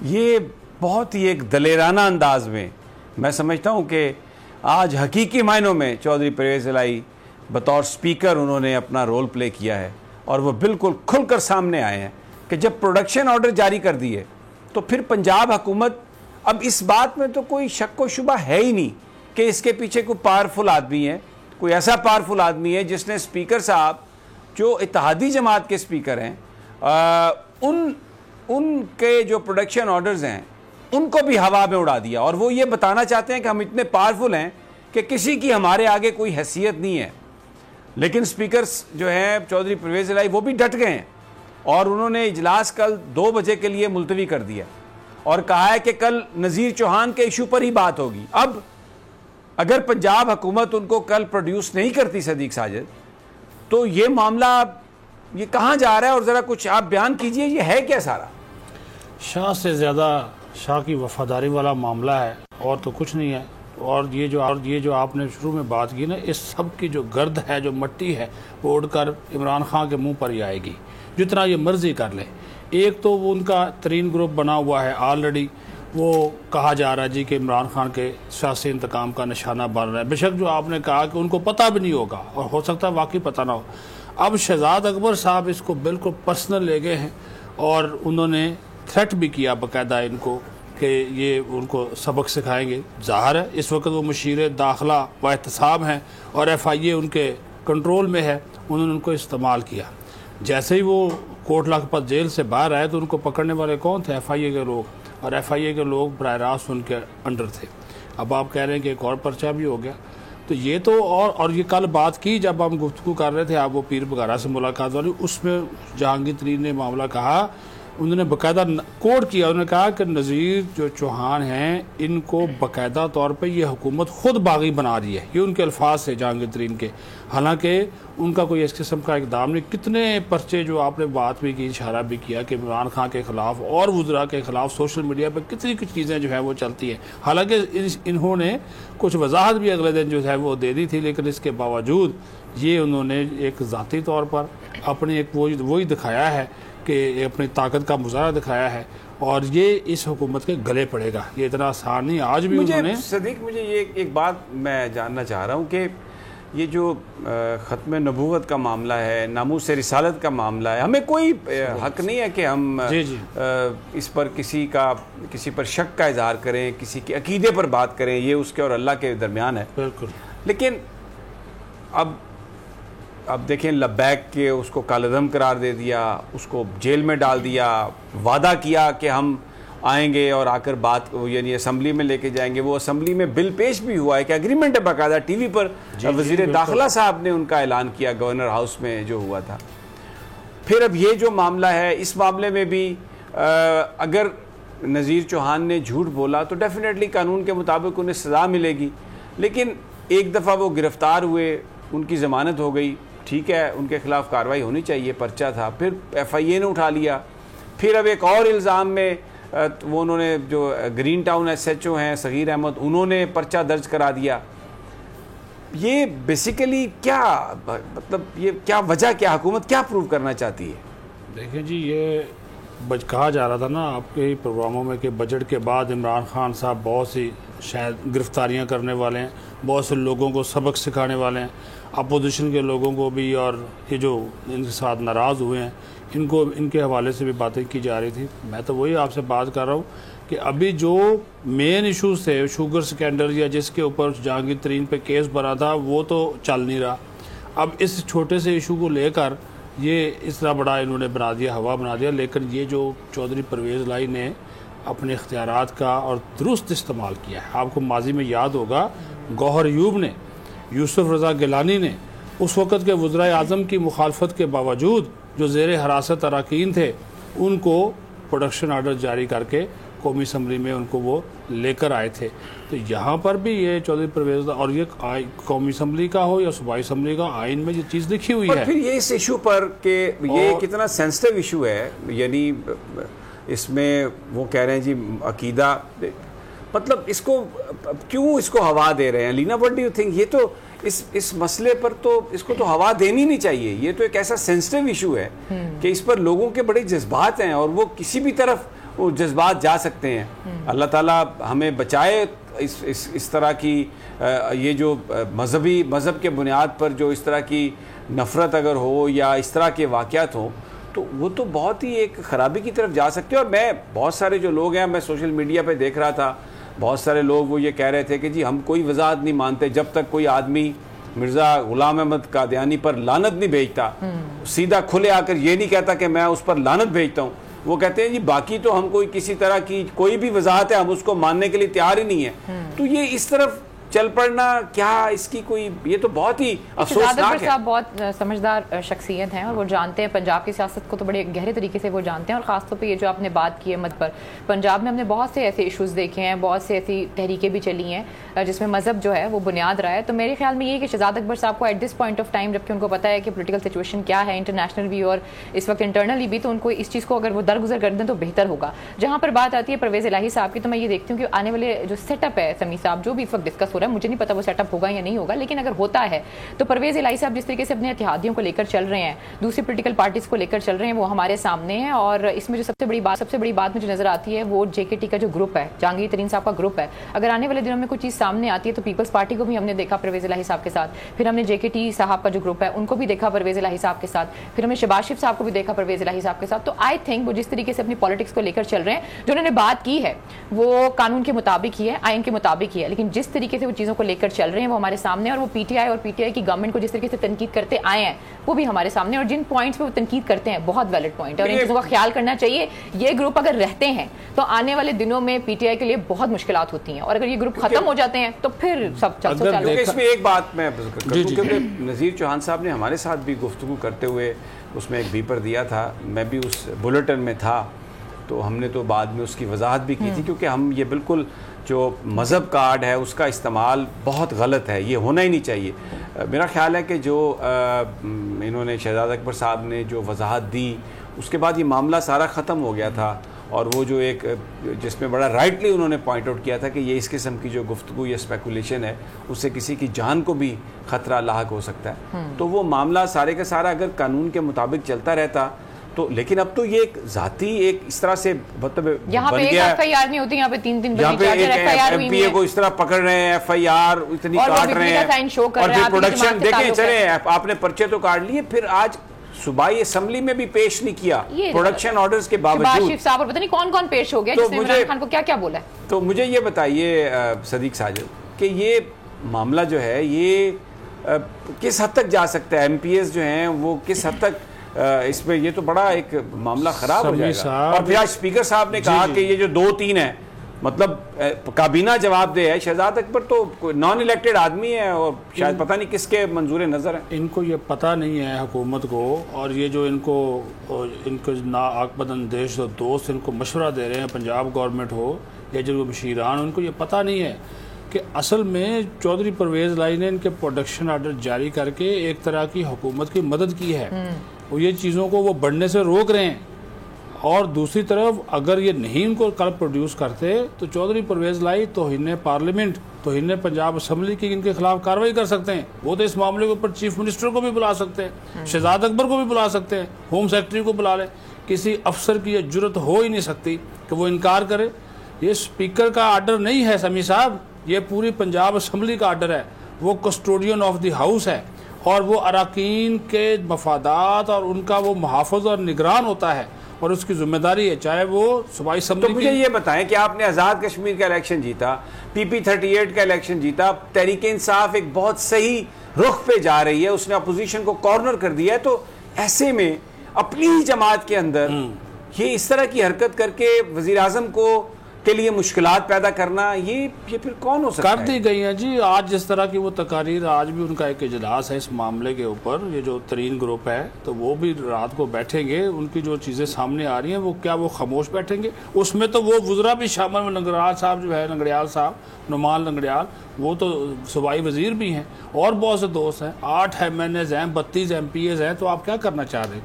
یہ بہت ہی ایک دلیرانہ انداز میں سمجھتا ہوں کہ آج حقیقی معنوں میں چودھری پرویز الہی بطور سپیکر انہوں نے اپنا رول پلے کیا ہے، اور وہ بالکل کھل کر سامنے آئے ہیں کہ جب پروڈکشن آرڈر جاری کر دیے تو پھر پنجاب حکومت اب اس بات میں تو کوئی شک و شبہ ہے ہی نہیں کہ اس کے پیچھے کوئی پاورفل آدمی ہے، کوئی ایسا پاورفل آدمی ہے جس نے سپیکر صاحب جو اتحادی جماعت کے سپیکر ہیں ان کے جو پروڈکشن آرڈرز ہیں ان کو بھی ہوا میں اڑا دیا، اور وہ یہ بتانا چاہتے ہیں کہ ہم اتنے پاورفل ہیں کہ کسی کی ہمارے آگے کوئی حیثیت نہیں ہے۔ لیکن سپیکرز جو ہیں چودھری پرویز الہی وہ بھی ڈٹ گئے ہیں، اور انہوں نے اجلاس کل 2 بجے کے لیے ملتوی کر دیا اور کہا ہے کہ کل نذیر چوہان کے ایشو پر ہی بات ہوگی۔ اب اگر پنجاب حکومت ان کو کل پروڈیوس نہیں کرتی صدیق ساجد، تو یہ معاملہ یہ کہاں جا رہا ہے؟ اور ذرا کچھ آپ بیان کیجئے، یہ ہے کیا سارا؟ شاہ سے زیادہ شاہ کی وفاداری والا معاملہ ہے، اور تو کچھ نہیں ہے۔ اور یہ جو آپ نے شروع میں بات کی نا، اس سب کی جو گرد ہے، جو مٹی ہے، وہ اڑ کر عمران خان کے منہ پر ہی آئے گی، جتنا یہ مرضی کر لے۔ ایک تو وہ ان کا ترین گروپ بنا ہوا ہے آلریڈی، وہ کہا جا رہا ہے جی کہ عمران خان کے سیاسی انتقام کا نشانہ بن رہا ہے۔ بے شک جو آپ نے کہا کہ ان کو پتہ بھی نہیں ہوگا، اور ہو سکتا ہے واقعی پتہ نہ ہو۔ اب شہزاد اکبر صاحب اس کو بالکل پرسنل لے گئے ہیں، اور انہوں نے تھریٹ بھی کیا باقاعدہ ان کو کہ یہ ان کو سبق سکھائیں گے۔ ظاہر ہے اس وقت وہ مشیر داخلہ و احتساب ہیں، اور ایف آئی اے ان کے کنٹرول میں ہے، انہوں نے ان کو استعمال کیا۔ جیسے ہی وہ کوٹ لکھپت جیل سے باہر آئے تو ان کو پکڑنے والے کون تھے؟ ایف آئی اے کے لوگ، اور ایف آئی اے کے لوگ براہ راست ان کے انڈر تھے۔ اب آپ کہہ رہے ہیں کہ ایک اور پرچہ بھی ہو گیا، تو یہ تو اور یہ کل بات کی جب ہم گفتگو کر رہے تھے، آپ وہ پیر بگارا سے ملاقات والی، اس میں جہانگیر ترین نے معاملہ کہا، انہوں نے باقاعدہ کوڈ کیا، انہوں نے کہا کہ نذیر جو چوہان ہیں ان کو باقاعدہ طور پہ یہ حکومت خود باغی بنا رہی ہے، یہ ان کے الفاظ سے جہانگیر ترین کے، حالانکہ ان کا کوئی اس قسم کا اقدام نہیں۔ کتنے پرچے جو آپ نے بات بھی کی، اشارہ بھی کیا کہ عمران خان کے خلاف اور وزراء کے خلاف سوشل میڈیا پہ کتنی کچھ چیزیں جو ہے وہ چلتی ہیں، حالانکہ انہوں نے کچھ وضاحت بھی اگلے دن جو ہے وہ دے دی تھی، لیکن اس کے باوجود یہ انہوں نے ایک ذاتی طور پر اپنے ایک وہی دکھایا ہے کہ اپنی طاقت کا مظاہرہ دکھایا ہے، اور یہ اس حکومت کے گلے پڑے گا، یہ اتنا آسان نہیں۔ آج بھی انہوں نے صدیق مجھے یہ ایک بات میں جاننا چاہ رہا ہوں کہ یہ جو ختم نبوت کا معاملہ ہے، ناموس رسالت کا معاملہ ہے، ہمیں کوئی حق نہیں ہے کہ ہم اس پر کسی پر شک کا اظہار کریں، کسی کے عقیدے پر بات کریں، یہ اس کے اور اللہ کے درمیان ہے۔ بالکل۔ لیکن اب دیکھیں، لبیک کے اس کو کالعدم قرار دے دیا، اس کو جیل میں ڈال دیا، وعدہ کیا کہ ہم آئیں گے اور آ کر بات یعنی اسمبلی میں لے کے جائیں گے۔ وہ اسمبلی میں بل پیش بھی ہوا ہے کہ اگریمنٹ ہے، باقاعدہ ٹی وی پر وزیر داخلہ صاحب نے ان کا اعلان کیا گورنر ہاؤس میں جو ہوا تھا۔ پھر اب یہ جو معاملہ ہے، اس معاملے میں بھی اگر نذیر چوہان نے جھوٹ بولا تو ڈیفینیٹلی قانون کے مطابق انہیں سزا ملے گی، لیکن ایک دفعہ وہ گرفتار ہوئے، ان کی ضمانت ہو گئی، ٹھیک ہے، ان کے خلاف کارروائی ہونی چاہیے، پرچہ تھا، پھر ایف آئی اے نے اٹھا لیا۔ پھر اب ایک اور الزام میں وہ انہوں نے جو Green Town S H O ہیں صغیر احمد، انہوں نے پرچہ درج کرا دیا۔ یہ بیسیکلی کیا مطلب، یہ کیا وجہ، کیا حکومت کیا پروو کرنا چاہتی ہے؟ دیکھیں جی، یہ کہا جا رہا تھا نا آپ کے پروگراموں میں کہ بجٹ کے بعد عمران خان صاحب بہت سی شاید گرفتاریاں کرنے والے ہیں، بہت سے لوگوں کو سبق سکھانے والے ہیں، اپوزیشن کے لوگوں کو بھی، اور یہ جو ان کے ساتھ ناراض ہوئے ہیں ان کے حوالے سے بھی باتیں کی جا رہی تھی۔ میں تو وہی آپ سے بات کر رہا ہوں کہ ابھی جو مین ایشوز تھے، شوگر سکینڈل یا جس کے اوپر جہانگیر ترین پہ کیس بنا تھا، وہ تو چل نہیں رہا۔ اب اس چھوٹے سے ایشو کو لے کر یہ اس طرح بڑا انہوں نے بنا دیا، ہوا بنا دیا۔ لیکن یہ جو چودھری پرویز الہی نے اپنے اختیارات کا اور درست استعمال کیا ہے، آپ کو ماضی میں یاد ہوگا گوہر ایوب نے، یوسف رضا گیلانی نے، اس وقت کے وزرائے اعظم کی مخالفت کے باوجود جو زیر حراست اراکین تھے، ان کو پروڈکشن آرڈر جاری کر کے قومی اسمبلی میں ان کو وہ لے کر آئے تھے۔ تو یہاں پر بھی یہ چودھری پرویز، اور یہ قومی اسمبلی کا ہو یا صوبائی اسمبلی کا، آئین میں یہ چیز لکھی ہوئی ہے۔ اور پھر یہ اس ایشو پر کہ یہ کتنا سینسٹیو ایشو ہے، یعنی اس میں وہ کہہ رہے ہیں جی عقیدہ، مطلب اس کو کیوں اس کو ہوا دے رہے ہیں؟ لینا وٹ ڈو یو تھنک؟ یہ تو اس مسئلے پر تو اس کو تو ہوا دینی نہیں چاہیے۔ یہ تو ایک ایسا سینسٹیو ایشو ہے کہ اس پر لوگوں کے بڑے جذبات ہیں، اور وہ کسی بھی طرف وہ جذبات جا سکتے ہیں. اللہ تعالیٰ ہمیں بچائے اس طرح کی یہ جو مذہب کے بنیاد پر جو اس طرح کی نفرت اگر ہو یا اس طرح کے واقعات ہوں تو وہ تو بہت ہی ایک خرابی کی طرف جا سکتے ہیں. اور میں بہت سارے جو لوگ ہیں, میں سوشل میڈیا پہ دیکھ رہا تھا, بہت سارے لوگ وہ یہ کہہ رہے تھے کہ جی ہم کوئی وضاحت نہیں مانتے جب تک کوئی آدمی مرزا غلام احمد قادیانی پر لعنت نہیں بھیجتا, سیدھا کھلے آ کر یہ نہیں کہتا کہ میں اس پر لعنت بھیجتا ہوں. وہ کہتے ہیں جی باقی تو ہم کوئی کسی طرح کی کوئی بھی وضاحت ہے ہم اس کو ماننے کے لیے تیار ہی نہیں ہے. تو یہ اس طرف چل پڑنا کیا اس کی کوئی, یہ تو بہت ہی افسوسناک ہے. صاحب بہت سمجھدار شخصیت ہیں اور وہ جانتے ہیں پنجاب کی سیاست کو تو بڑے گہرے طریقے سے وہ جانتے ہیں, اور خاص طور پہ یہ جو آپ نے بات کی ہے مت پر, پنجاب میں ہم نے بہت سے ایسے ایشوز دیکھے ہیں, بہت سے ایسی تحریکیں بھی چلی ہیں جس میں مذہب جو ہے وہ بنیاد رہا ہے. تو میرے خیال میں یہ کہ شہزاد اکبر صاحب کو at this point of time, جبکہ ان کو پتہ ہے کہ پولیٹیکل سچویشن کیا ہے انٹرنیشنل بھی اور اس وقت انٹرنلی بھی, تو ان کو اس چیز کو اگر وہ درگزر کر دیں تو بہتر ہوگا. جہاں پر بات آتی ہے پرویز الہی صاحب کی, تو میں یہ دیکھتی ہوں کہ آنے والے جو سیٹ اپ ہے سمیع صاحب جو بھی اس وقت ڈسکس ہو رہا ہے, مجھے نہیں پتا وہ سیٹ اپ ہوگا یا نہیں ہوگا, لیکن اگر ہوتا ہے تو پرویز الہی صاحب جس طریقے سے اپنے اتحادیوں کو لے کر چل رہے ہیں, دوسری پولیٹیکل پارٹیز کو لے کر چل رہے ہیں, وہ ہمارے سامنے ہیں. اور اس میں جو سب سے بڑی بات مجھے نظر آتی ہے وہ جے کے ٹی کا جو گروپ ہے, جہانگیر ترین صاحب کا گروپ ہے. اگر آنے والے دنوں میں کوئی چیز سامنے آتی ہے تو پیپلز پارٹی کو بھی ہم نے دیکھا پرویز الہی صاحب کے ساتھ, پھر ہم نے جے کے ٹی صاحب کا جو گروپ ہے ان کو بھی دیکھا پرویز الہی صاحب کے ساتھ, پھر ہم نے شہباز شریف صاحب کو بھی دیکھا پرویز الہی صاحب کے ساتھ. تو آئی تھنک وہ جس طریقے سے اپنی پالیٹکس کو لے کر چل رہے ہیں, جو انہوں نے بات کی ہے وہ قانون کے مطابق ہی ہے, آئین کے مطابق ہی ہے, لیکن جس طریقے سے وہ چیزوں کو لے کر چل رہے ہیں وہ ہمارے سامنے, اور وہ پی ٹی آئی اور پی ٹی آئی کی گورنمنٹ کو جس طریقے سے تنقید کرتے آئے ہیں وہ بھی ہمارے سامنے, اور جن پوائنٹس پہ وہ تنقید کرتے ہیں بہت ویلڈ پوائنٹ ہے, اور ان چیزوں کا خیال کرنا چاہیے. یہ گروپ اگر رہتے ہیں تو آنے والے دنوں میں پی ٹی آئی کے لیے بہت مشکلات ہوتی ہیں, اور اگر یہ گروپ ختم ہو جاتے ہیں تو پھر سب چل سو چالو. اس میں ایک بات میں کیونکہ نذیر چوہان صاحب نے ہمارے ساتھ بھی گفتگو کرتے ہوئے اس میں ایک بیپر دیا تھا, میں بھی اس بلیٹن میں تھا, تو ہم نے تو بعد میں اس کی وضاحت بھی کی تھی, کیونکہ ہم یہ بالکل جو مذہب کارڈ ہے اس کا استعمال بہت غلط ہے, یہ ہونا ہی نہیں چاہیے. میرا خیال ہے کہ جو انہوں نے شہزاد اکبر صاحب نے جو وضاحت دی اس کے بعد یہ معاملہ سارا ختم ہو گیا تھا, اور وہ جو ایک جس میں بڑا رائٹلی انہوں نے پوائنٹ آؤٹ کیا تھا کہ یہ اس قسم کی جو گفتگو یا اسپیکولیشن ہے اس سے کسی کی جان کو بھی خطرہ لاحق ہو سکتا ہے. تو وہ معاملہ سارے کا سارا اگر قانون کے مطابق چلتا رہتا تو, لیکن اب تو یہ ایک ذاتی ایک اس طرح سے مطلب یہاں پہ ایک ایف آئی آر نہیں ہوتی, یہاں پہ تین بندے ایم پی اے کو اس طرح پکڑ رہے ہیں, ایف آئی آر اتنی کاٹ رہے ہیں, اور پھر پروڈکشن دیکھیں چلیں آپ نے پرچے تو کاٹ لیے, پھر آج صوبائی اسمبلی میں بھی پیش نہیں کیا پروڈکشن آرڈرز کے باوجود. شہباز شریف صاحب اور پتہ نہیں کون کون پیش ہو گیا جس نے عمران خان کو کیا کیا بولا ہے. تو مجھے یہ بتائیے صدیق ساجد کہ یہ معاملہ جو ہے یہ کس حد تک جا سکتا ہے, ایم پی ایس جو ہیں وہ کس حد تک اس میں, یہ تو بڑا ایک معاملہ خراب ہو جائے گا. اور پھر آج اسپیکر صاحب نے کہا کہ یہ جو 2-3 ہیں مطلب کابینہ جواب دے ہے, شہزاد اکبر تو نان الیکٹڈ آدمی ہے اور شاید پتہ نہیں کس کے منظور نظر ہیں. ان کو یہ پتہ نہیں ہے حکومت کو, اور یہ جو ان کو ناعاقبت اندیش دوست ان کو مشورہ دے رہے ہیں, پنجاب گورنمنٹ ہو یا جو مشیران, ان کو یہ پتہ نہیں ہے کہ اصل میں چودھری پرویز الہی نے ان کے پروڈکشن آرڈر جاری کر کے ایک طرح کی حکومت کی مدد کی ہے, وہ یہ چیزوں کو وہ بڑھنے سے روک رہے ہیں. اور دوسری طرف اگر یہ نہیں ان کو کل پروڈیوس کرتے تو چودھری پرویز الہی توہین پارلیمنٹ, توہین پنجاب اسمبلی کی ان کے خلاف کارروائی کر سکتے ہیں. وہ تو اس معاملے کے اوپر چیف منسٹر کو بھی بلا سکتے ہیں, شہزاد اکبر کو بھی بلا سکتے ہیں, ہوم سیکرٹری کو بلا لیں. کسی افسر کی یہ جرت ہو ہی نہیں سکتی کہ وہ انکار کرے. یہ اسپیکر کا آرڈر نہیں ہے سمیع صاحب, یہ پوری پنجاب اسمبلی کا آرڈر ہے. وہ کسٹوڈین آف دی ہاؤس ہے, اور وہ اراکین کے مفادات اور ان کا وہ محافظ اور نگران ہوتا ہے, اور اس کی ذمہ داری ہے چاہے وہ صوبائی اسمبلی. تو مجھے یہ بتائیں کہ آپ نے آزاد کشمیر کا الیکشن جیتا, پی پی 38 کا الیکشن جیتا, تحریک انصاف ایک بہت صحیح رخ پہ جا رہی ہے, اس نے اپوزیشن کو کارنر کر دیا ہے, تو ایسے میں اپنی ہی جماعت کے اندر یہ اس طرح کی حرکت کر کے وزیر اعظم کو کے لیے مشکلات پیدا کرنا, یہ پھر کون ہو سکتا ہے؟ کر دی گئی ہیں جی. آج جس طرح کی وہ تقاریر, آج بھی ان کا ایک اجلاس ہے اس معاملے کے اوپر, یہ جو ترین گروپ ہے, تو وہ بھی رات کو بیٹھیں گے. ان کی جو چیزیں سامنے آ رہی ہیں وہ کیا وہ خاموش بیٹھیں گے؟ اس میں تو وہ وزراء بھی شامل, لنگڑیال صاحب جو ہے, لنگڑیال صاحب, نعمان لنگڑیال, وہ تو صوبائی وزیر بھی ہیں, اور بہت سے دوست ہیں, 8 MNAs ہیں, 32 MPAs ہیں. تو آپ کیا کرنا چاہ رہے ہیں؟